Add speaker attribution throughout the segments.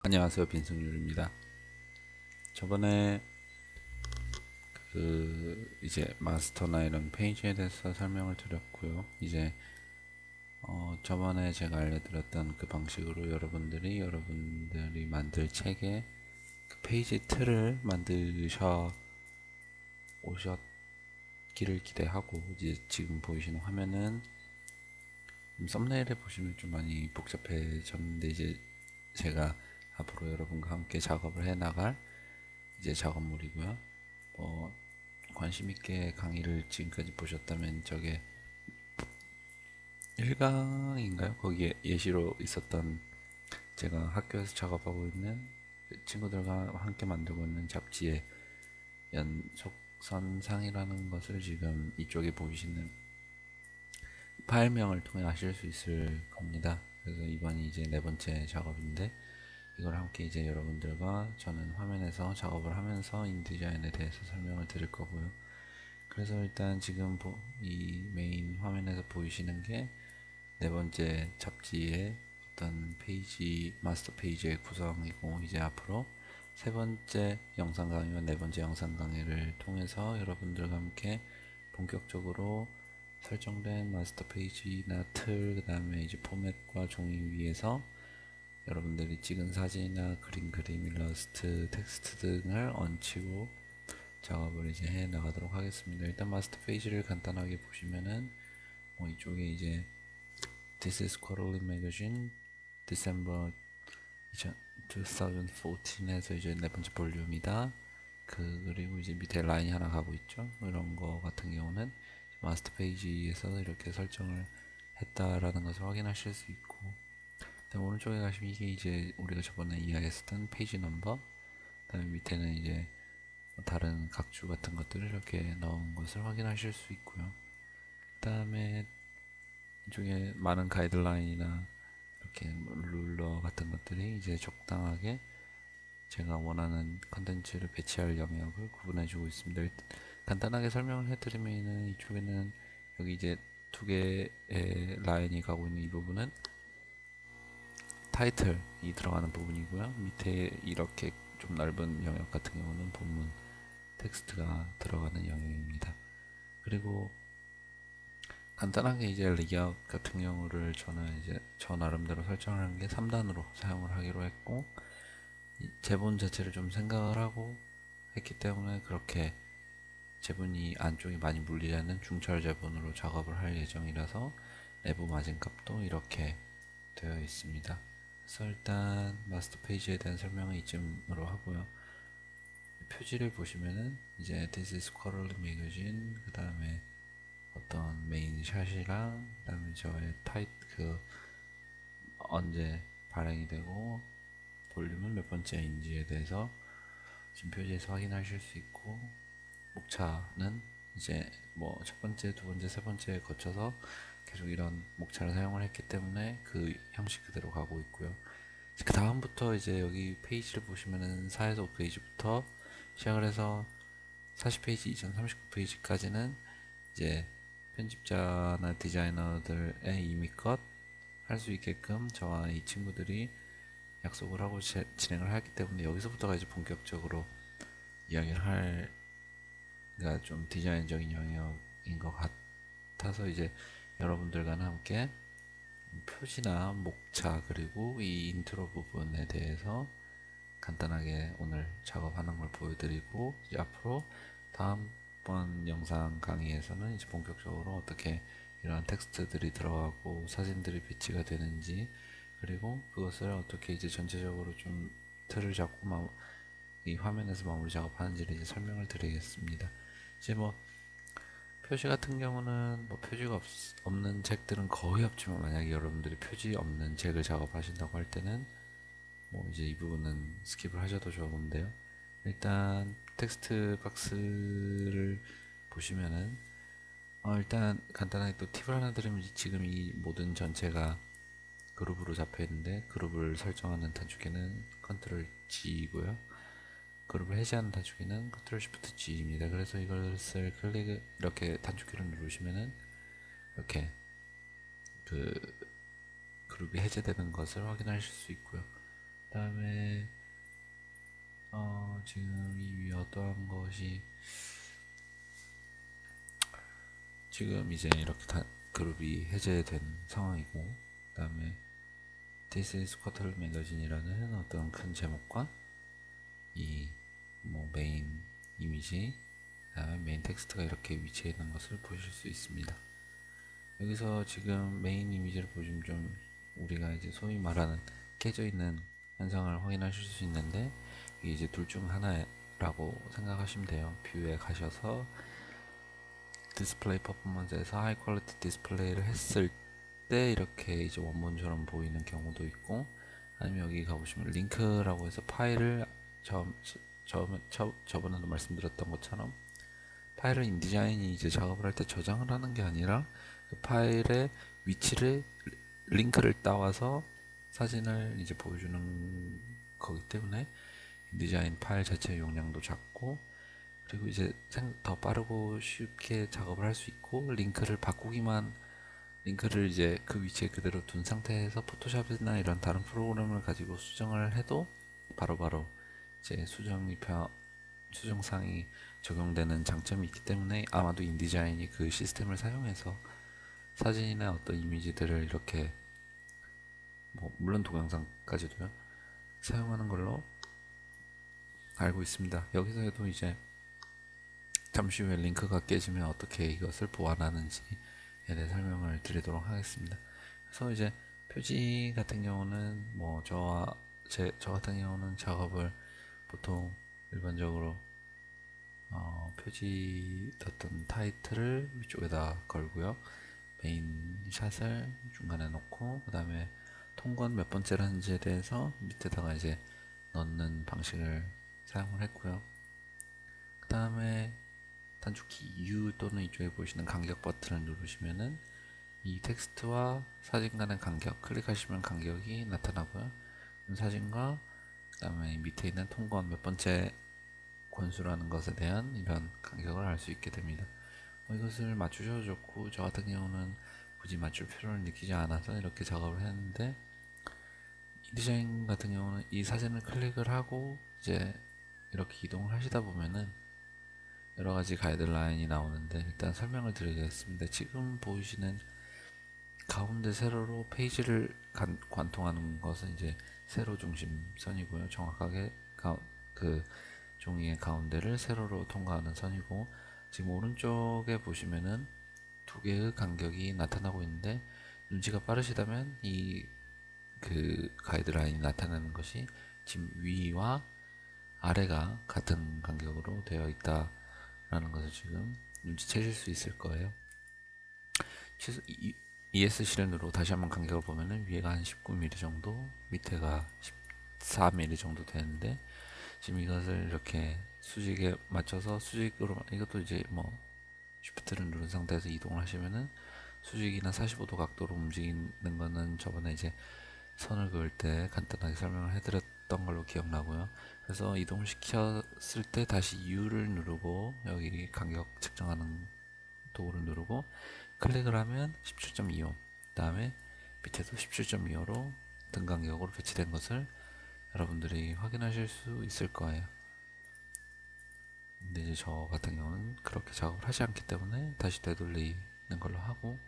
Speaker 1: 안녕하세요, 빈승률입니다. 저번에 이제 마스터나 이런 페이지에 대해서 설명을 드렸고요. 이제 저번에 제가 알려드렸던 그 방식으로 여러분들이 만들 책에 그 페이지 틀을 만드셔 오셨기를 기대하고, 이제 지금 보이시는 화면은 썸네일에 보시면 좀 많이 복잡해졌는데, 이제 제가 앞으로 여러분과 함께 작업을 해 나갈 이제 작업물이고요. 뭐 관심 있게 강의를 지금까지 보셨다면 저게 1강인가요? 거기에 예시로 있었던, 제가 학교에서 작업하고 있는 친구들과 함께 만들고 있는 잡지의 연속선상이라는 것을 지금 이쪽에 보이시는 파일명을 통해 아실 수 있을 겁니다. 그래서 이번이 이제 네 번째 작업인데, 이걸 함께 이제 여러분들과 저는 화면에서 작업을 하면서 인디자인에 대해서 설명을 드릴 거고요. 그래서 일단 지금 이 메인 화면에서 보이시는 게 네 번째 잡지의 어떤 페이지, 마스터 페이지의 구성이고, 이제 앞으로 세 번째 영상 강의와 네 번째 영상 강의를 통해서 여러분들과 함께 본격적으로 설정된 마스터 페이지나 틀, 그 다음에 이제 포맷과 종이 위에서 여러분들이 찍은 사진이나 그림, 일러스트, 텍스트 등을 얹히고 작업을 이제 해 나가도록 하겠습니다. 일단 마스터 페이지를 간단하게 보시면은 이쪽에 이제 This is Quarterly Magazine December 2014에서 이제 네 번째 볼륨이다. 그리고 이제 밑에 라인이 하나 가고 있죠. 이런 거 같은 경우는 마스터 페이지에서 이렇게 설정을 했다라는 것을 확인하실 수 있고, 오른쪽에 가시면 이게 이제 우리가 저번에 이야기했었던 페이지 넘버, 그다음에 밑에는 이제 다른 각주 같은 것들을 이렇게 넣은 것을 확인하실 수 있고요. 그 다음에 이쪽에 많은 가이드라인이나 이렇게 룰러 같은 것들이 이제 적당하게 제가 원하는 컨텐츠를 배치할 영역을 구분해주고 있습니다. 간단하게 설명을 해드리면, 이쪽에는 여기 이제 두 개의 라인이 가고 있는 이 부분은 타이틀이 들어가는 부분이고요. 밑에 이렇게 좀 넓은 영역 같은 경우는 본문 텍스트가 들어가는 영역입니다. 그리고 간단하게 이제 레이아웃 같은 경우를 저는 이제 저 나름대로 설정하는 게 3단으로 사용을 하기로 했고, 제본 자체를 좀 생각을 하고 했기 때문에 그렇게 제본이 안쪽이 많이 물리지 않는 중철 제본으로 작업을 할 예정이라서 내부 마진값도 이렇게 되어 있습니다. 그래서 일단 마스터 페이지에 대한 설명은 이쯤으로 하고요. 표지를 보시면은 이제 This is Quarterly Magazine, 그 다음에 어떤 메인 샷이랑, 그 다음에 저의 언제 발행이 되고 볼륨은 몇 번째인지에 대해서 지금 표지에서 확인하실 수 있고, 목차는 이제 뭐 첫 번째, 두 번째, 세 번째에 거쳐서 계속 이런 목차를 사용을 했기 때문에 그 형식 그대로 가고 있고요. 그 다음부터 이제 여기 페이지를 보시면은 4에서 5페이지부터 시작을 해서 40페이지 이전 39페이지까지는 이제 편집자나 디자이너들의 이미껏 할 수 있게끔 저와 이 친구들이 약속을 하고 진행을 하기 때문에, 여기서부터가 이제 본격적으로 이야기를 할, 그러니까 좀 디자인적인 영역인 것 같아서, 이제 여러분들과는 함께 표지나 목차 그리고 이 인트로 부분에 대해서 간단하게 오늘 작업하는 걸 보여드리고, 이제 앞으로 다음번 영상 강의에서는 이제 본격적으로 어떻게 이러한 텍스트들이 들어가고 사진들이 배치가 되는지, 그리고 그것을 어떻게 이제 전체적으로 좀 틀을 잡고 이 화면에서 마무리 작업하는지를 이제 설명을 드리겠습니다. 이제 뭐 표지 같은 경우는 뭐 표지가 없는 책들은 거의 없지만, 만약에 여러분들이 표지 없는 책을 작업하신다고 할 때는 뭐 이제 이 부분은 스킵을 하셔도 좋은데요. 일단 텍스트 박스를 보시면은 일단 간단하게 또 팁을 하나 드리면, 지금 이 모든 전체가 그룹으로 잡혀 있는데, 그룹을 설정하는 단축키는 컨트롤 G이고요. 그룹을 해제하는 단축키는 컨트롤 Shift G입니다. 그래서 이것을 이렇게 단축키를 누르시면은 이렇게 그 그룹이 해제되는 것을 확인하실 수 있고요. 그 다음에 지금 이 위에 어떠한 것이 지금 이제 이렇게 그룹이 해제된 상황이고, 그 다음에 This is Quarterly Magazine이라는 어떤 큰 제목과 이 뭐 메인 이미지, 그 다음에 메인 텍스트가 이렇게 위치해 있는 것을 보실 수 있습니다. 여기서 지금 메인 이미지를 보시면 좀 우리가 이제 소위 말하는 깨져 있는 현상을 확인하실 수 있는데, 이게 이제 둘 중 하나라고 생각하시면 돼요. 뷰에 가셔서 디스플레이 퍼포먼스에서 하이 퀄리티 디스플레이를 했을 때 이렇게 이제 원본처럼 보이는 경우도 있고, 아니면 여기 가보시면 링크라고 해서 파일을 저번에도 말씀드렸던 것처럼 파일을 인디자인이 이제 작업을 할 때 저장을 하는 게 아니라 그 파일의 위치를 링크를 따와서 사진을 이제 보여주는 거기 때문에 인디자인 파일 자체의 용량도 작고, 그리고 이제 더 빠르고 쉽게 작업을 할 수 있고, 링크를 이제 그 위치에 그대로 둔 상태에서 포토샵이나 이런 다른 프로그램을 가지고 수정을 해도 바로바로 이제 수정상이 적용되는 장점이 있기 때문에, 아마도 인디자인이 그 시스템을 사용해서 사진이나 어떤 이미지들을 이렇게 뭐 물론 동영상까지도요 사용하는 걸로 알고 있습니다. 여기서도 이제 잠시 후에 링크가 깨지면 어떻게 이것을 보완하는지에 대해 설명을 드리도록 하겠습니다. 그래서 이제 표지 같은 경우는 뭐 저 같은 경우는 작업을 보통 일반적으로 표지 어떤 타이틀을 위쪽에다 걸고요. 메인 샷을 중간에 놓고, 그 다음에 통관 몇 번째라는지에 대해서 밑에다가 이제 넣는 방식을 사용을 했고요. 그 다음에 단축키 U 또는 이쪽에 보시는 간격 버튼을 누르시면은 이 텍스트와 사진 간의 간격, 클릭하시면 간격이 나타나고요. 사진과 그 다음에 밑에 있는 통관 몇 번째 권수라는 것에 대한 이런 간격을 알 수 있게 됩니다. 이것을 맞추셔도 좋고, 저 같은 경우는 굳이 맞출 필요를 느끼지 않아서 이렇게 작업을 했는데, 이 디자인 같은 경우는 이 사진을 클릭을 하고 이제 이렇게 이동을 하시다 보면은 여러가지 가이드라인이 나오는데, 일단 설명을 드리겠습니다. 지금 보이시는 가운데 세로로 페이지를 관통하는 것은 이제 세로 중심선이고요. 정확하게 그 종이의 가운데를 세로로 통과하는 선이고, 지금 오른쪽에 보시면은 두 개의 간격이 나타나고 있는데, 눈치가 빠르시다면 이 그 가이드라인이 나타나는 것이 지금 위와 아래가 같은 간격으로 되어 있다라는 것을 지금 눈치채실 수 있을 거예요. ES 실행으로 다시 한번 간격을 보면은 위에가 한 19mm 정도, 밑에가 14mm 정도 되는데, 지금 이것을 이렇게 수직에 맞춰서 수직으로, 이것도 이제 뭐 쉬프트를 누른 상태에서 이동을 하시면은 수직이나 45도 각도로 움직이는 거는 저번에 이제 선을 그을 때 간단하게 설명을 해드렸던 걸로 기억나고요. 그래서 이동을 시켰을 때 다시 U를 누르고 여기 간격 측정하는 도구를 누르고 클릭을 하면 17.25, 그 다음에 밑에도 17.25로 등 간격으로 배치된 것을 여러분들이 확인하실 수 있을 거예요. 근데 이제 저 같은 경우는 그렇게 작업을 하지 않기 때문에 다시 되돌리는 걸로 하고,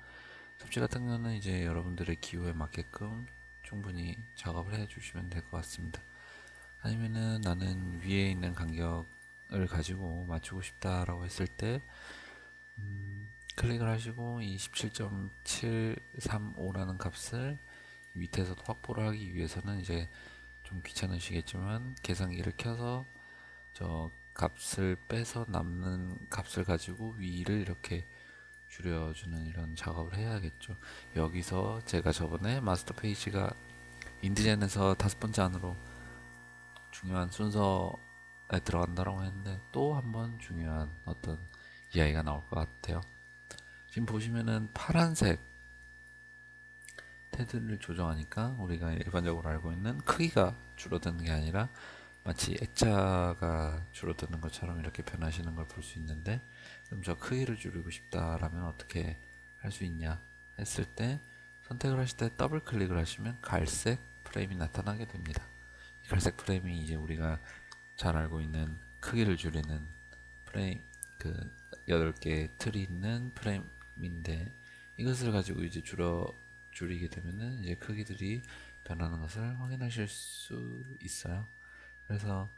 Speaker 1: 섭씨 같은 경우는 이제 여러분들의 기호에 맞게끔 충분히 작업을 해 주시면 될 것 같습니다. 아니면은 나는 위에 있는 간격을 가지고 맞추고 싶다라고 했을 때 클릭을 하시고 이 17.735라는 값을 밑에서도 확보를 하기 위해서는 이제 좀 귀찮으시겠지만 계산기를 켜서 저 값을 빼서 남는 값을 가지고 위를 이렇게 줄여주는 이런 작업을 해야겠죠. 여기서 제가 저번에 마스터 페이지가 인디자인에서 5번째 안으로 중요한 순서에 들어간다고 했는데, 또 한 번 중요한 어떤 이야기가 나올 것 같아요. 지금 보시면은 파란색 테두리를 조정하니까 우리가 일반적으로 알고 있는 크기가 줄어드는 게 아니라 마치 액자가 줄어드는 것처럼 이렇게 변하시는 걸 볼 수 있는데, 그럼 저 크기를 줄이고 싶다라면 어떻게 할 수 있냐 했을 때, 선택을 하실 때 더블 클릭을 하시면 갈색 프레임이 나타나게 됩니다. 이 갈색 프레임이 이제 우리가 잘 알고 있는 크기를 줄이는 프레임, 그 8개의 틀이 있는 프레임인데, 이것을 가지고 이제 줄이게 되면은 이제 크기들이 변하는 것을 확인하실 수 있어요. 그래서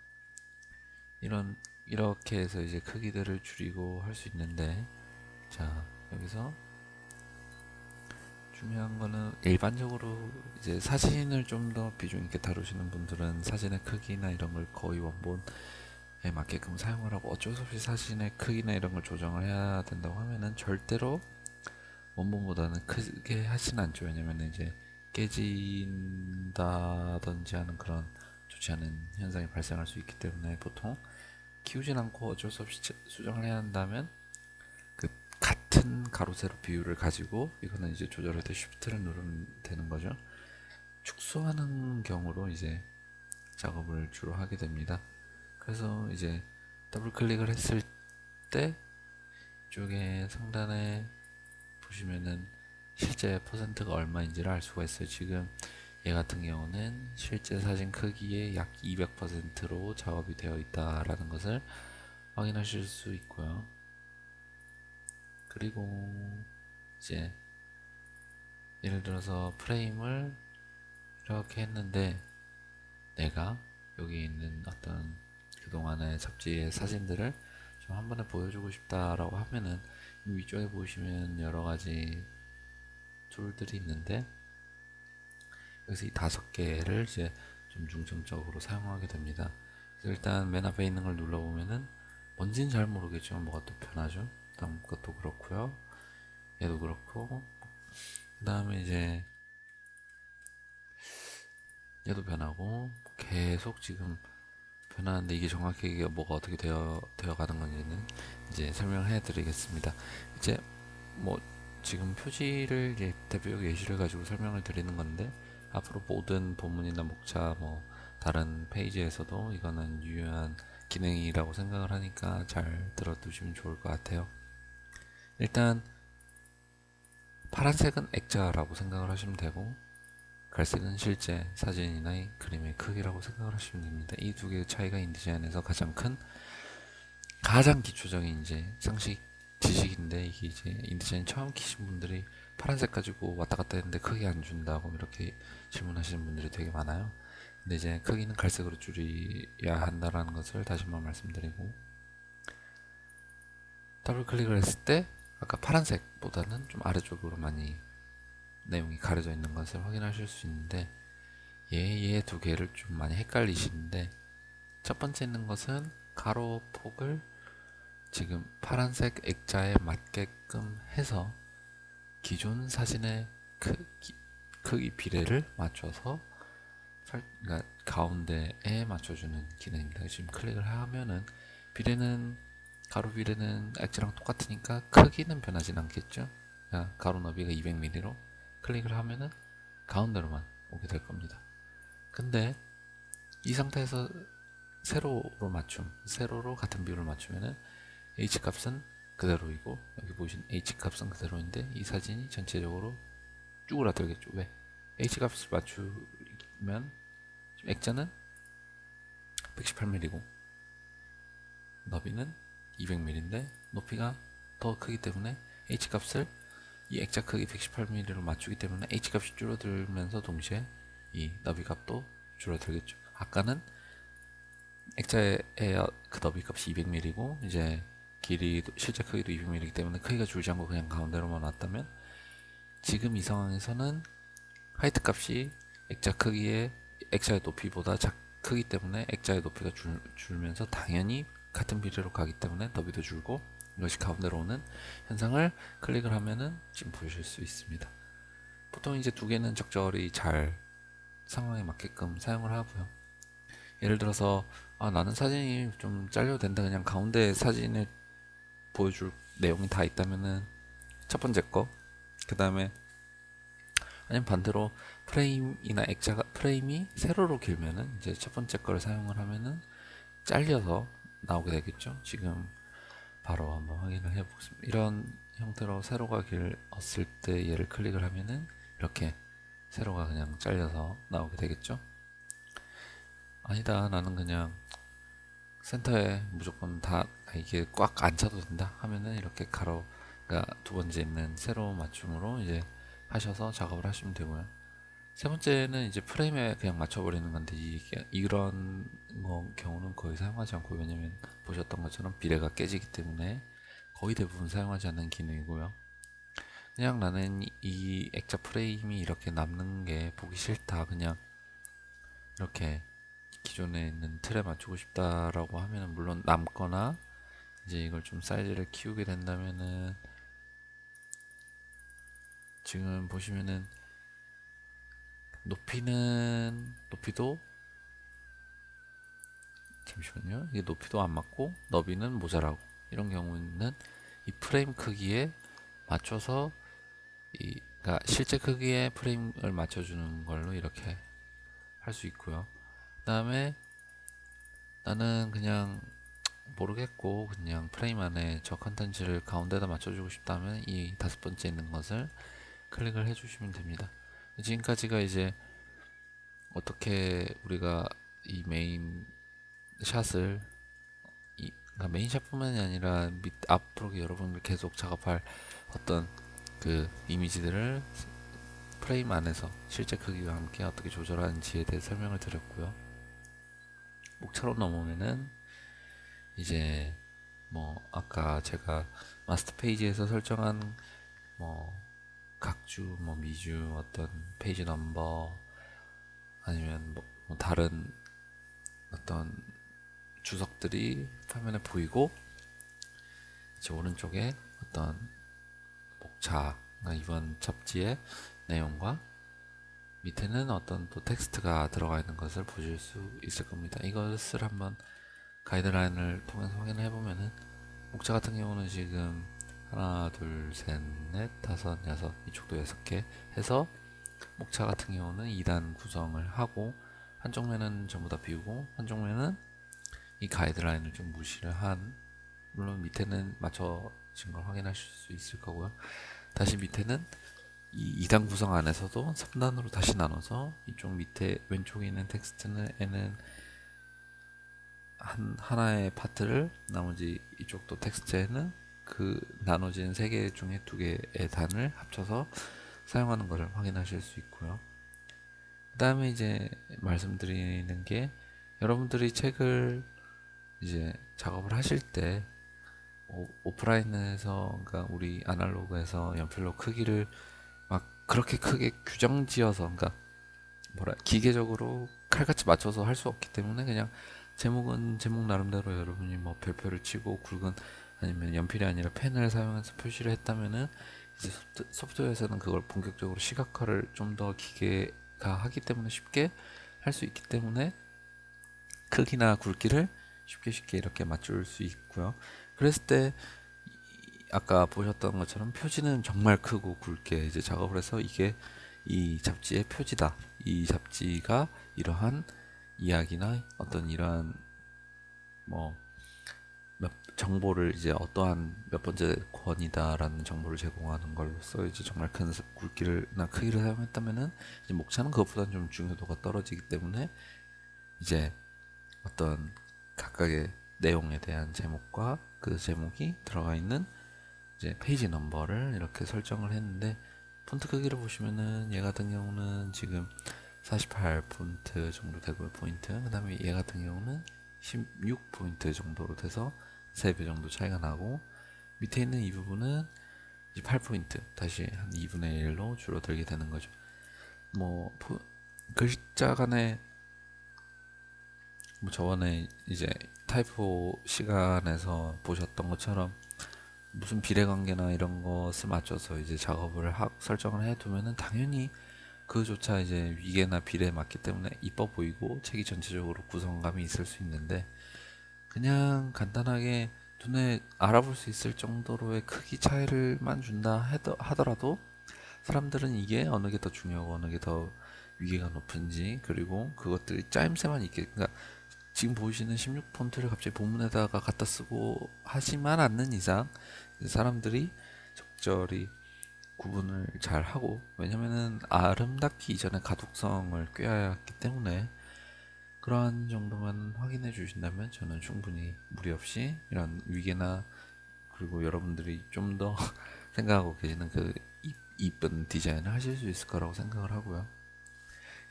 Speaker 1: 이렇게 해서 이제 크기들을 줄이고 할 수 있는데, 자, 여기서 중요한 거는 일반적으로 이제 사진을 좀 더 비중 있게 다루시는 분들은 사진의 크기나 이런 걸 거의 원본에 맞게끔 사용을 하고, 어쩔 수 없이 사진의 크기나 이런 걸 조정을 해야 된다고 하면은 절대로 원본보다는 크게 하진 않죠. 왜냐면 이제 깨진다든지 하는 그런 좋지 않은 현상이 발생할 수 있기 때문에 보통 키우진 않고 어쩔 수 없이 수정을 해야 한다면 그 같은 가로 세로 비율을 가지고, 이거는 이제 조절할 때 쉬프트를 누르면 되는 거죠. 축소하는 경우로 이제 작업을 주로 하게 됩니다. 그래서 이제 더블 클릭을 했을 때 이쪽에 상단에 보시면은 실제 퍼센트가 얼마인지를 알 수가 있어요. 지금 얘 같은 경우는 실제 사진 크기의 약 200%로 작업이 되어 있다라는 것을 확인하실 수 있고요. 그리고 이제 예를 들어서 프레임을 이렇게 했는데, 내가 여기 있는 어떤 그동안의 잡지의 사진들을 좀 한 번에 보여주고 싶다라고 하면은 위쪽에 보시면 여러 가지 툴들이 있는데, 여기서 이 5개를 이제 좀 중점적으로 사용하게 됩니다. 그래서 일단 맨 앞에 있는 걸 눌러보면은 뭔지는 잘 모르겠지만 뭐가 또 변하죠. 다음 것도 그렇고요. 얘도 그렇고, 그 다음에 이제 얘도 변하고, 계속 지금 변하는데, 이게 정확히 이게 뭐가 어떻게 되어 가는 건지는 이제 설명을 해 드리겠습니다. 이제 뭐 지금 표지를 이제 대표 예시를 가지고 설명을 드리는 건데, 앞으로 모든 본문이나 목차 뭐 다른 페이지에서도 이거는 유효한 기능이라고 생각을 하니까 잘 들어두시면 좋을 것 같아요. 일단 파란색은 액자라고 생각을 하시면 되고, 갈색은 실제 사진이나 그림의 크기라고 생각을 하시면 됩니다. 이 두 개의 차이가 인디자인에서 가장 기초적인 이제 상식 지식인데, 이게 이제 인디자인 처음 키신 분들이 파란색 가지고 왔다 갔다 했는데 크게 안 준다고 이렇게 질문하시는 분들이 되게 많아요. 근데 이제 크기는 갈색으로 줄여야 한다라는 것을 다시 한번 말씀드리고, 더블 클릭을 했을 때 아까 파란색보다는 좀 아래쪽으로 많이 내용이 가려져 있는 것을 확인하실 수 있는데, 얘 두 개를 좀 많이 헷갈리시는데, 첫 번째 있는 것은 가로 폭을 지금 파란색 액자에 맞게끔 해서 기존 사진의 크기 비례를 맞춰서 그러니까 가운데에 맞춰주는 기능입니다. 지금 클릭을 하면은 가로 비례는 액자랑 똑같으니까 크기는 변하진 않겠죠. 그러니까 가로 너비가 200mm로 클릭을 하면은 가운데로만 오게 될 겁니다. 근데 이 상태에서 세로로 같은 비율을 맞추면은 H 값은 그대로이고, 여기 보시는 H 값은 그대로인데 이 사진이 전체적으로 쭈그라들겠죠. 왜? H 값을 맞추면 지금 액자는 118mm고 너비는 200mm인데 높이가 더 크기 때문에 H 값을 이 액자 크기 118mm로 맞추기 때문에 H 값이 줄어들면서 동시에 이 너비 값도 줄어들겠죠. 아까는 액자의 그 너비 값이 200mm고 이제 실제 크기도 200mm이기 때문에 크기가 줄지 않고 그냥 가운데로만 왔다면, 지금 이 상황에서는 하이트 값이 액자의 높이보다 크기 때문에 액자의 높이가 줄면서 당연히 같은 비례로 가기 때문에 너비도 줄고, 이것이 가운데로 오는 현상을 클릭을 하면은 지금 보실 수 있습니다. 보통 이제 두 개는 적절히 잘 상황에 맞게끔 사용을 하고요. 예를 들어서 나는 사진이 좀 잘려도 된다, 그냥 가운데 사진을 보여줄 내용이 다 있다면은 첫 번째 거, 그 다음에 아니면 반대로 프레임이 세로로 길면은 이제 첫 번째 거를 사용을 하면은 잘려서 나오게 되겠죠. 지금 바로 한번 확인을 해보겠습니다. 이런 형태로 세로가 길었을 때 얘를 클릭을 하면은 이렇게 세로가 그냥 잘려서 나오게 되겠죠. 아니다, 나는 그냥 센터에 무조건 다 이게 꽉 안 차도 된다 하면은 이렇게 가로, 그러니까 두 번째 있는 세로 맞춤으로 이제 하셔서 작업을 하시면 되고요. 세 번째는 이제 프레임에 그냥 맞춰버리는 건데, 이게 이런 경우는 거의 사용하지 않고, 왜냐면 보셨던 것처럼 비례가 깨지기 때문에 거의 대부분 사용하지 않는 기능이고요. 그냥 나는 이 액자 프레임이 이렇게 남는 게 보기 싫다, 그냥 이렇게 기존에 있는 틀에 맞추고 싶다라고 하면은, 물론 남거나 이제 이걸 좀 사이즈를 키우게 된다면은, 지금 보시면은 높이도 잠시만요, 이게 높이도 안 맞고 너비는 모자라고, 이런 경우는 이 프레임 크기에 맞춰서 그러니까 실제 크기에 프레임을 맞춰주는 걸로 이렇게 할 수 있고요. 그 다음에 나는 그냥 모르겠고 그냥 프레임 안에 저 컨텐츠를 가운데다 맞춰주고 싶다면 이 다섯 번째 있는 것을 클릭을 해주시면 됩니다. 지금까지가 이제 어떻게 우리가 이 메인 샷을 그러니까 메인 샷뿐만이 아니라 앞으로 여러분들 계속 작업할 어떤 그 이미지들을 프레임 안에서 실제 크기와 함께 어떻게 조절하는지에 대해 설명을 드렸고요. 목차로 넘어오면은 이제 뭐 아까 제가 마스터 페이지에서 설정한 뭐 각주, 뭐 미주, 어떤 페이지 넘버, 아니면 뭐 다른 어떤 주석들이 화면에 보이고, 이제 오른쪽에 어떤 목차, 그러니까 이번 잡지의 내용과 밑에는 어떤 또 텍스트가 들어가 있는 것을 보실 수 있을 겁니다. 이것을 한번 가이드라인을 통해서 확인해 보면은, 목차 같은 경우는 지금 하나, 둘, 셋, 넷, 다섯, 여섯, 이쪽도 6개 해서, 목차 같은 경우는 2단 구성을 하고, 한쪽 면은 전부 다 비우고 한쪽 면은 이 가이드라인을 좀 무시를 한, 물론 밑에는 맞춰진 걸 확인하실 수 있을 거고요. 다시 밑에는 이 2단 구성 안에서도 3단으로 다시 나눠서, 이쪽 밑에 왼쪽에 있는 텍스트는 하나의 파트를, 나머지 이쪽도 텍스트에는 그 나눠진 3개 중에 2개의 단을 합쳐서 사용하는 것을 확인하실 수 있고요. 그 다음에 이제 말씀드리는 게, 여러분들이 책을 이제 작업을 하실 때 오프라인에서, 그러니까 우리 아날로그에서 연필로 크기를 막 그렇게 크게 규정지어서, 그러니까 뭐라 기계적으로 칼같이 맞춰서 할 수 없기 때문에, 그냥 제목은 제목 나름대로 여러분이 뭐 별표를 치고 굵은, 아니면 연필이 아니라 펜을 사용해서 표시를 했다면은, 이제 소프트웨어에서는 그걸 본격적으로 시각화를 좀 더 기계가 하기 때문에 쉽게 할 수 있기 때문에, 크기나 굵기를 쉽게 이렇게 맞출 수 있고요. 그랬을 때 아까 보셨던 것처럼 표지는 정말 크고 굵게 이제 작업을 해서, 이게 이 잡지의 표지다, 이 잡지가 이러한 이야기나 어떤 이러한 뭐 정보를, 이제 어떠한 몇 번째 권이다라는 정보를 제공하는 걸로써 이제 정말 큰 굵기나 크기를 사용했다면은, 이제 목차는 그것보다는 좀 중요도가 떨어지기 때문에, 이제 어떤 각각의 내용에 대한 제목과 그 제목이 들어가 있는 이제 페이지 넘버를 이렇게 설정을 했는데, 폰트 크기를 보시면은 얘 같은 경우는 지금 48포인트 정도 되고요, 포인트. 그 다음에 얘 같은 경우는 16포인트 정도로 돼서 3배 정도 차이가 나고, 밑에 있는 이 부분은 이제 8포인트, 다시 한 2분의 1로 줄어들게 되는 거죠. 뭐 글자 간의 뭐 저번에 이제 타이포 시간에서 보셨던 것처럼 무슨 비례관계나 이런 것을 맞춰서 이제 작업을 설정을 해두면은, 당연히 그조차 이제 위계나 비례에 맞기 때문에 이뻐 보이고 책이 전체적으로 구성감이 있을 수 있는데, 그냥 간단하게 눈에 알아볼 수 있을 정도로의 크기 차이를만 준다 하더라도, 사람들은 이게 어느 게 더 중요하고 어느 게 더 위계가 높은지, 그리고 그것들이 짜임새만 있게, 그러니까 지금 보이시는 16폰트를 갑자기 본문에다가 갖다 쓰고 하지만 않는 이상, 사람들이 적절히 구분을 잘 하고, 왜냐면은 아름답기 이전에 가독성을 꾀하였기 때문에, 그러한 정도만 확인해 사용해 주신다면 저는 충분히 무리 없이 이런 위계나 그리고 여러분들이 좀 더 생각하고 계시는 그 이쁜 디자인을 하실 수 있을 거라고 생각을 하고요.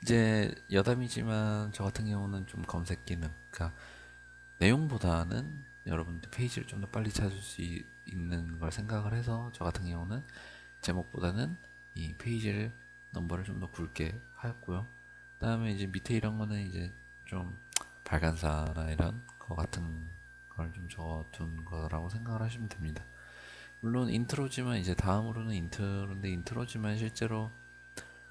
Speaker 1: 이제 여담이지만 저 같은 경우는 좀 검색 기능, 그러니까 내용보다는 여러분들 페이지를 좀 더 빨리 찾을 수 있는 걸 생각을 해서 저 같은 경우는 제목보다는 이 페이지를 넘버를 좀 더 굵게 하였고요. 그다음에 이제 밑에 이런 거는 이제 좀 발간사나 이런 거 같은 걸 좀 적어둔 거라고 생각을 하시면 됩니다. 물론 인트로지만 이제 다음으로는 인트로인데 인트로지만 실제로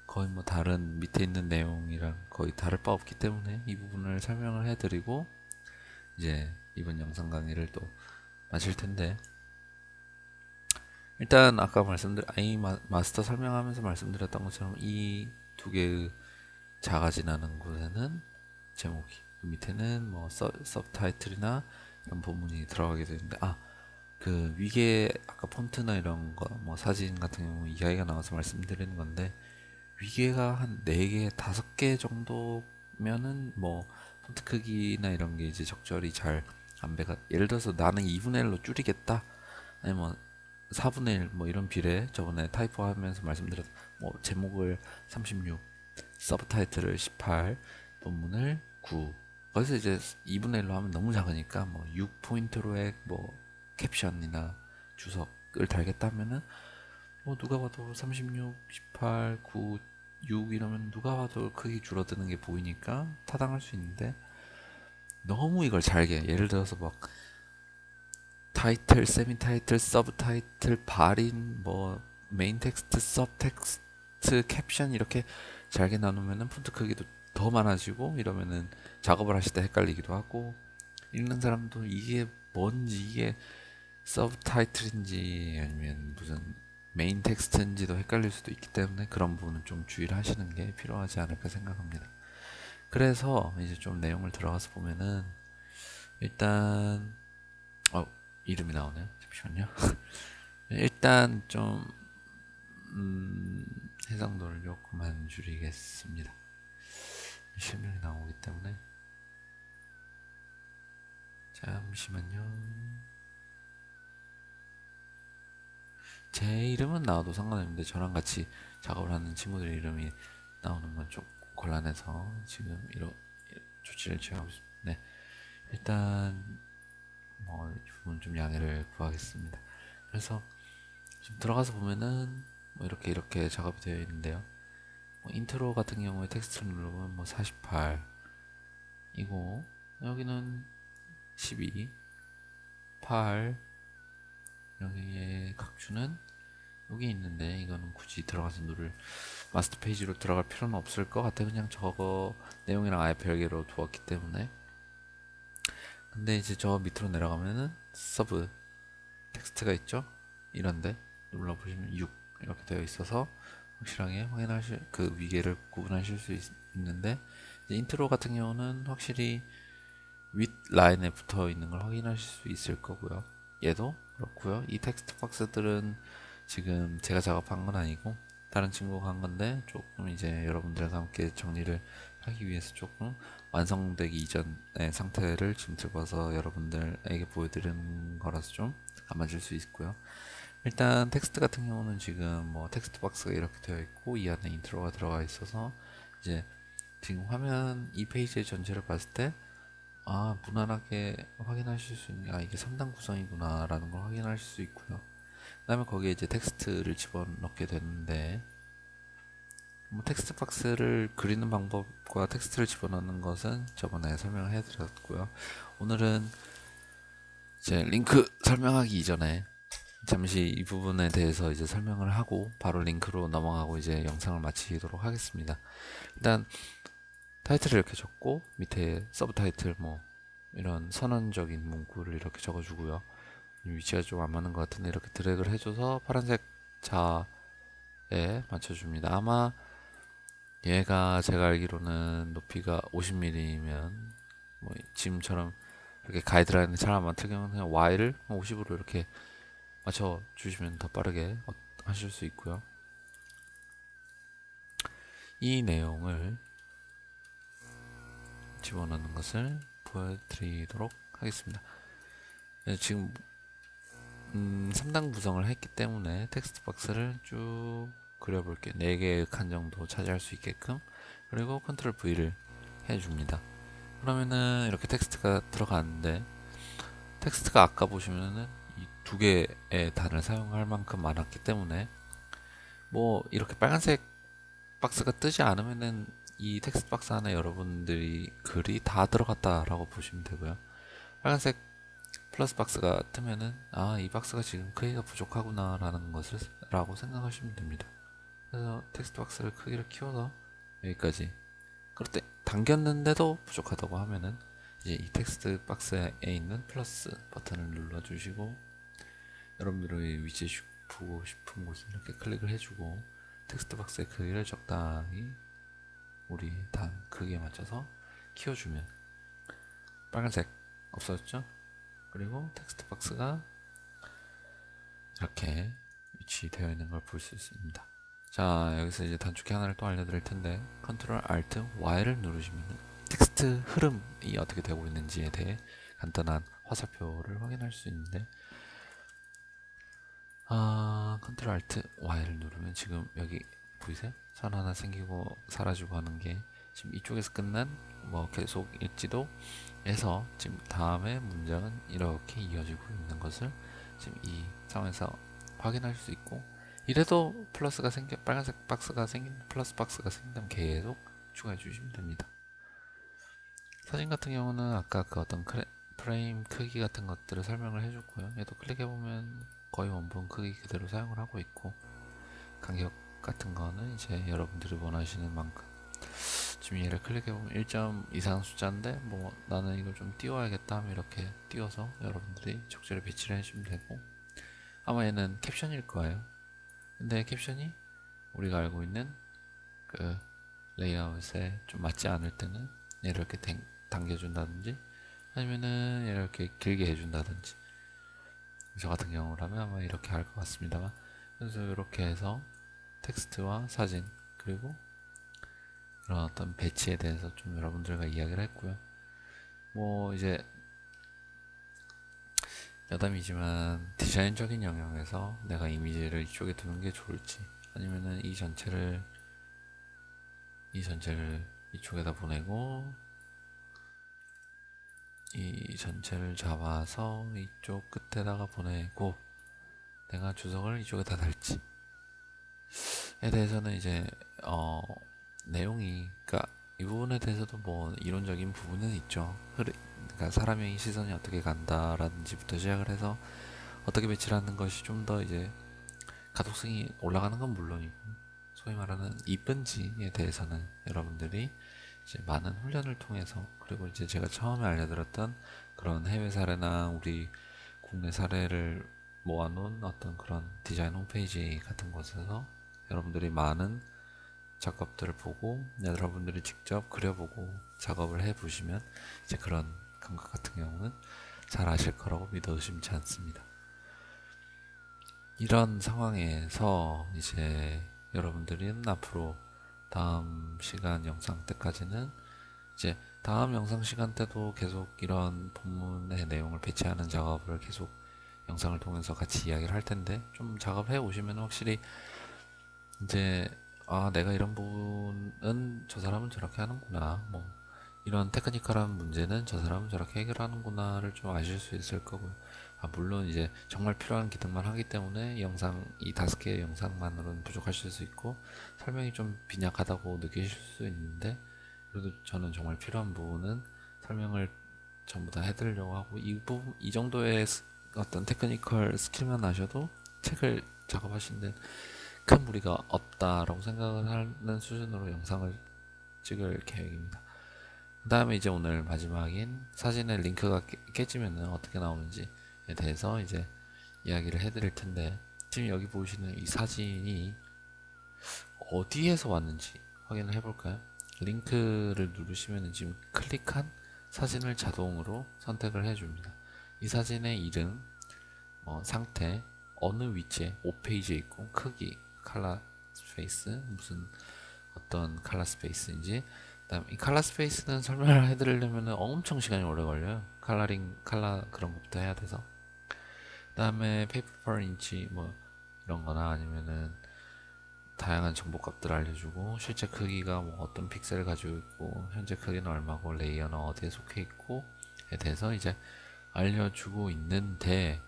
Speaker 1: 거의 뭐 다른 밑에 있는 내용이랑 거의 다를 바 없기 때문에 이 부분을 설명을 해드리고 이제 이번 영상 강의를 또 마칠 텐데, 일단 아까 아이 마스터 설명하면서 말씀드렸던 것처럼 이 두 개의 작아지나는 곳에는 제목이, 그 밑에는 뭐 서브타이틀이나 이런 본문이 들어가게 되는데, 그 위에 아까 폰트나 이런 거 뭐 사진 같은 경우 이야기가 나와서 말씀드리는 건데, 위계가 한 4개, 5개 정도면은 뭐 폰트 크기나 이런 게 이제 적절히 잘 안배가, 예를 들어서 나는 2분의 1로 줄이겠다, 아니면 4분의 1 뭐 이런 비례, 저번에 타이포 하면서 말씀드렸 뭐 제목을 36, 서브타이틀을 18, 본문을 9, 거기서 이제 2분의 1로 하면 너무 작으니까 뭐 6포인트로의 뭐 캡션이나 주석을 달겠다 하면은 뭐 누가 봐도 36, 18, 9, 6 이러면 누가 봐도 크기 줄어드는 게 보이니까 타당할 수 있는데, 너무 이걸 잘게, 예를 들어서 막 타이틀, 세미 타이틀, 서브 타이틀, 발인, 뭐 메인 텍스트, 서브 텍스트, 캡션 이렇게 잘게 나누면은 폰트 크기도 더 많아지고, 이러면은 작업을 하실 때 헷갈리기도 하고, 읽는 사람도 이게 뭔지, 이게 서브 타이틀인지 아니면 무슨 메인 텍스트인지도 헷갈릴 수도 있기 때문에 그런 부분은 좀 주의를 하시는 게 필요하지 않을까 생각합니다. 그래서 이제 좀 내용을 들어가서 보면은, 일단 이름이 나오네요. 잠시만요. 일단 좀 해상도를 조금만 줄이겠습니다. 실명이 나오기 때문에. 잠시만요. 제 이름은 나와도 상관없는데 저랑 같이 작업을 하는 친구들 이름이 나오는 건 좀 곤란해서 지금 이런 조치를 취하고 있습니다. 네, 일단 뭐 이 부분 좀 양해를 구하겠습니다. 그래서 좀 들어가서 보면은 뭐 이렇게 작업이 되어 있는데요. 뭐 인트로 같은 경우에 텍스트를 누르면 뭐 48이고, 여기는 12, 8, 여기에 각주는 여기 있는데 이거는 굳이 들어가서 누를 마스터 페이지로 들어갈 필요는 없을 것 같아. 그냥 저거 내용이랑 아예 별개로 두었기 때문에. 근데 이제 저 밑으로 내려가면은 서브 텍스트가 있죠. 이런데 눌러보시면 6 이렇게 되어 있어서 확실하게 확인하실, 그 위계를 구분하실 수 있는데, 이제 인트로 같은 경우는 확실히 윗 라인에 붙어 있는 걸 확인하실 수 있을 거고요. 얘도 그렇고요. 이 텍스트 박스들은 지금 제가 작업한 건 아니고 다른 친구가 한 건데, 조금 이제 여러분들과 함께 정리를 하기 위해서 조금 완성되기 이전의 상태를 지금 들어서 여러분들에게 보여드리는 거라서 좀 안 맞을 수 있고요. 일단 텍스트 같은 경우는 지금 뭐 텍스트 박스가 이렇게 되어 있고 이 안에 인트로가 들어가 있어서, 이제 지금 화면 이 페이지 전체를 봤을 때 무난하게 확인하실 수 있는 게, 이게 3단 구성이구나 라는 걸 확인하실 수 있고요. 그 다음에 거기에 이제 텍스트를 집어넣게 되는데, 뭐 텍스트 박스를 그리는 방법과 텍스트를 집어넣는 것은 저번에 설명을 해드렸고요. 오늘은 이제 링크 설명하기 이전에 잠시 이 부분에 대해서 이제 설명을 하고 바로 링크로 넘어가고 이제 영상을 마치도록 하겠습니다. 일단 타이틀을 이렇게 적고 밑에 서브 타이틀 뭐 이런 선언적인 문구를 이렇게 적어주고요. 위치가 좀 안 맞는 것 같은데 이렇게 드래그를 해줘서 파란색 자에 맞춰줍니다. 아마 얘가 제가 알기로는 높이가 50mm면 뭐 지금처럼 이렇게 가이드라인을 잘 안 맞출 경우는 그냥 Y를 50으로 이렇게 맞춰 주시면 더 빠르게 하실 수 있고요. 이 내용을 집어넣는 것을 보여드리도록 하겠습니다. 지금 3단 구성을 했기 때문에 텍스트 박스를 쭉 그려볼게요. 4개의 칸 정도 차지할 수 있게끔. 그리고 컨트롤 V를 해줍니다. 그러면은 이렇게 텍스트가 들어가는데, 텍스트가 아까 보시면은 이 2개의 단을 사용할 만큼 많았기 때문에 뭐 이렇게 빨간색 박스가 뜨지 않으면은 이 텍스트 박스 안에 여러분들이 글이 다 들어갔다라고 보시면 되고요. 빨간색 플러스 박스가 뜨면은 이 박스가 지금 크기가 부족하구나 라는 것을 라고 생각하시면 됩니다. 그래서 텍스트 박스를 크기를 키워서 여기까지, 그럴 때 당겼는데도 부족하다고 하면은 이제 이 텍스트 박스에 있는 플러스 버튼을 눌러주시고, 여러분들의 위치에 보고 싶은 곳을 이렇게 클릭을 해주고, 텍스트 박스의 크기를 적당히 우리 단 크기에 맞춰서 키워주면 빨간색 없어졌죠? 그리고 텍스트 박스가 이렇게 위치되어 있는 걸 볼 수 있습니다. 자, 여기서 이제 단축키 하나를 또 알려드릴 텐데, 컨트롤 알트 Y를 누르시면 텍스트 흐름이 어떻게 되고 있는지에 대해 간단한 화살표를 확인할 수 있는데, 컨트롤 알트 Y를 누르면 지금 여기 보이세요? 선 하나 생기고 사라지고 하는 게 지금 이쪽에서 끝난 뭐 계속 일지도에서 지금 다음에 문장은 이렇게 이어지고 있는 것을 지금 이 상황에서 확인할 수 있고, 이래도 플러스가 빨간색 박스가 플러스 박스가 생긴다면 계속 추가해 주시면 됩니다. 사진 같은 경우는 아까 그 어떤 프레임 크기 같은 것들을 설명을 해줬고요. 얘도 클릭해보면 거의 원본 크기 그대로 사용을 하고 있고, 간격 같은 거는 이제 여러분들이 원하시는 만큼, 지금 얘를 클릭해보면 1점 이상 숫자인데 뭐 나는 이걸 좀 띄워야겠다 하면 이렇게 띄워서 여러분들이 적절히 배치를 해주면 되고, 아마 얘는 캡션일 거예요. 근데 캡션이 우리가 알고 있는 그 레이아웃에 좀 맞지 않을 때는 얘를 이렇게 당겨준다든지 아니면은 얘를 이렇게 길게 해준다든지, 저 같은 경우라면 아마 이렇게 할 것 같습니다만, 그래서 이렇게 해서 텍스트와 사진 그리고 이런 어떤 배치에 대해서 좀 여러분들과 이야기를 했고요. 뭐 이제 여담이지만 디자인적인 영역에서 내가 이미지를 이쪽에 두는 게 좋을지, 아니면은 이 전체를 이쪽에다 보내고 이 전체를 잡아서 이쪽 끝에다가 보내고 내가 주석을 이쪽에다 달지에 대해서는 이제 내용이, 그러니까 이 부분에 대해서도 뭐 이론적인 부분은 있죠. 그러니까 사람의 시선이 어떻게 간다라든지부터 시작을 해서 어떻게 배치를 하는 것이 좀 더 이제 가독성이 올라가는 건 물론이고, 소위 말하는 이쁜지에 대해서는 여러분들이 이제 많은 훈련을 통해서, 그리고 이제 제가 처음에 알려드렸던 그런 해외 사례나 우리 국내 사례를 모아놓은 어떤 그런 디자인 홈페이지 같은 곳에서 여러분들이 많은 작업들을 보고 여러분들이 직접 그려보고 작업을 해보시면 이제 그런 감각 같은 경우는 잘 아실 거라고 믿어 의심치 않습니다. 이런 상황에서 이제 여러분들은 앞으로 다음 시간 영상 때까지는 이제 다음 영상 시간 때도 계속 이런 본문의 내용을 배치하는 작업을 계속 영상을 통해서 같이 이야기를 할 텐데, 좀 작업해 오시면 확실히 이제 내가 이런 부분은 저 사람은 저렇게 하는구나, 뭐 이런 테크니컬한 문제는 저 사람은 저렇게 해결하는구나를 좀 아실 수 있을 거고요. 물론 이제 정말 필요한 기능만 하기 때문에 영상 이 5개의 영상만으로는 부족하실 수 있고 설명이 좀 빈약하다고 느끼실 수 있는데, 그래도 저는 정말 필요한 부분은 설명을 전부 다 해드리려고 하고, 이 정도의 어떤 테크니컬 스킬만 아셔도 책을 작업하시는 큰 무리가 없다라고 생각을 하는 수준으로 영상을 찍을 계획입니다. 그 다음에 이제 오늘 마지막인 사진의 링크가 깨지면 어떻게 나오는지에 대해서 이제 이야기를 해드릴 텐데, 지금 여기 보시는 이 사진이 어디에서 왔는지 확인을 해볼까요? 링크를 누르시면 지금 클릭한 사진을 자동으로 선택을 해줍니다. 이 사진의 이름, 상태, 어느 위치에 5페이지에 있고, 크기, 컬러 스페이스, 무슨 어떤 컬러 스페이스인지, 그다음 이 칼라 스페이스는 설명을 해드리려면 엄청 시간이 오래 걸려요. 칼라링, 칼라 그런 것부터 해야 돼서. 그다음에 페이퍼 per 인치 뭐 이런 거나 아니면은 다양한 정보값들 알려주고 실제 크기가 뭐 어떤 픽셀을 가지고 있고 현재 크기는 얼마고 레이어는 어디에 속해 있고에 대해서 이제 알려주고 있는데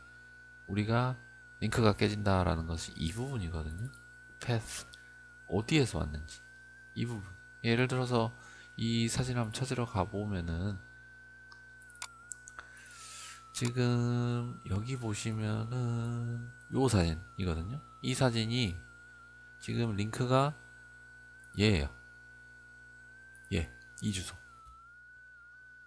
Speaker 1: 우리가 링크가 깨진다라는 것이 이 부분이거든요. path 어디에서 왔는지 이 부분. 예를 들어서 이 사진 한번 찾으러 가보면은 지금 여기 보시면은 요 사진이거든요. 이 사진이 지금 링크가 얘예요. 이 주소.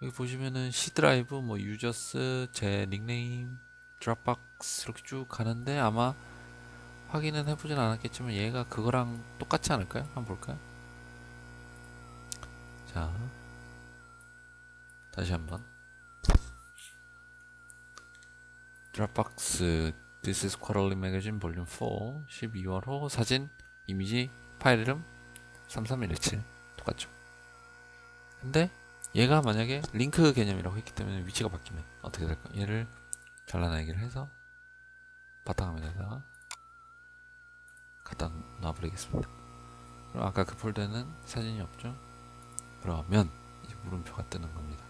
Speaker 1: 여기 보시면은 C 드라이브, 뭐 유저스, 제 닉네임, 드랍박스 이렇게 쭉 가는데 아마 확인은 해보진 않았겠지만 얘가 그거랑 똑같지 않을까요? 한번 볼까요? 자, 다시 한번 드랍박스 This is Quarterly Magazine Volume 4 12월호 사진 이미지 파일 이름 33117 똑같죠. 근데 얘가 만약에 링크 개념이라고 했기 때문에 위치가 바뀌면 어떻게 될까? 얘를 잘라내기를 해서 바탕화면에다가 갖다 놔버리겠습니다. 그럼 아까 그 폴더에는 사진이 없죠? 그러면 이제 물음표가 뜨는 겁니다.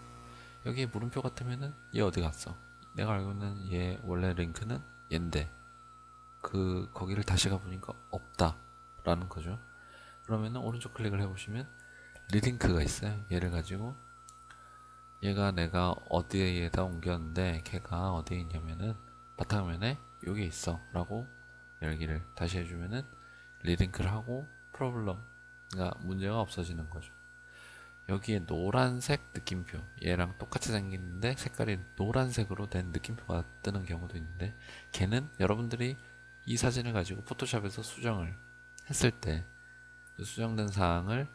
Speaker 1: 여기에 물음표가 뜨면은 얘 어디 갔어? 내가 알고 있는 얘 원래 링크는 얘인데 거기를 다시 가보니까 없다 라는 거죠. 그러면은 오른쪽 클릭을 해보시면 리링크가 있어요. 얘를 가지고 얘가 내가 어디에다 옮겼는데 걔가 어디에 있냐면은 바탕화면에 여기 있어 라고 열기를 다시 해주면은 리링크를 하고 프로블럼 그러니까 문제가 없어지는 거죠. 여기에 노란색 느낌표 얘랑 똑같이 생기는데 색깔이 노란색으로 된 느낌표가 뜨는 경우도 있는데 걔는 여러분들이 이 사진을 가지고 포토샵에서 수정을 했을 때 그 수정된 사항을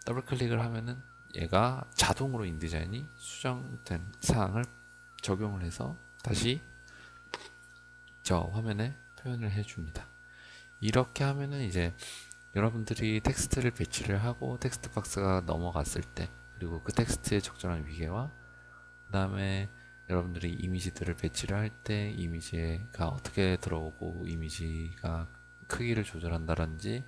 Speaker 1: 더블 클릭을 하면은 얘가 자동으로 인디자인이 수정된 사항을 적용을 해서 다시 저 화면에 표현을 해줍니다. 이렇게 하면은 이제 여러분들이 텍스트를 배치를 하고 텍스트 박스가 넘어갔을 때 그리고 그 텍스트의 적절한 위계와 그 다음에 여러분들이 이미지들을 배치를 할 때 이미지가 어떻게 들어오고 이미지가 크기를 조절한다든지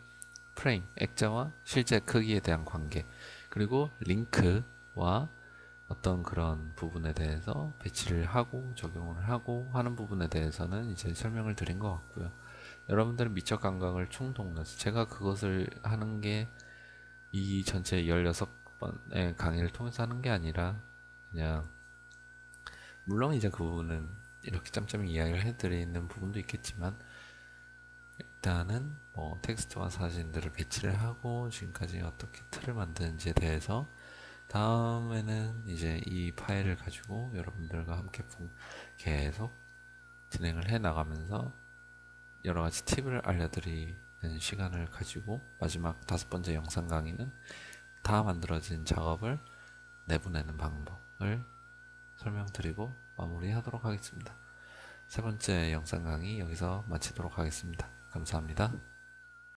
Speaker 1: 프레임, 액자와 실제 크기에 대한 관계 그리고 링크와 어떤 그런 부분에 대해서 배치를 하고 적용을 하고 하는 부분에 대해서는 이제 설명을 드린 것 같고요. 여러분들은 미적 감각을 총동원해서 제가 그것을 하는 게 이 전체 16번의 강의를 통해서 하는 게 아니라 그냥 물론 이제 그 부분은 이렇게 짬짬이 이야기를 해드리는 부분도 있겠지만 일단은 뭐 텍스트와 사진들을 배치를 하고 지금까지 어떻게 틀을 만드는지에 대해서 다음에는 이제 이 파일을 가지고 여러분들과 함께 계속 진행을 해 나가면서 여러가지 팁을 알려드리는 시간을 가지고 마지막 5번째 영상 강의는 다 만들어진 작업을 내보내는 방법을 설명드리고 마무리하도록 하겠습니다. 세 번째 영상 강의 여기서 마치도록 하겠습니다. 감사합니다.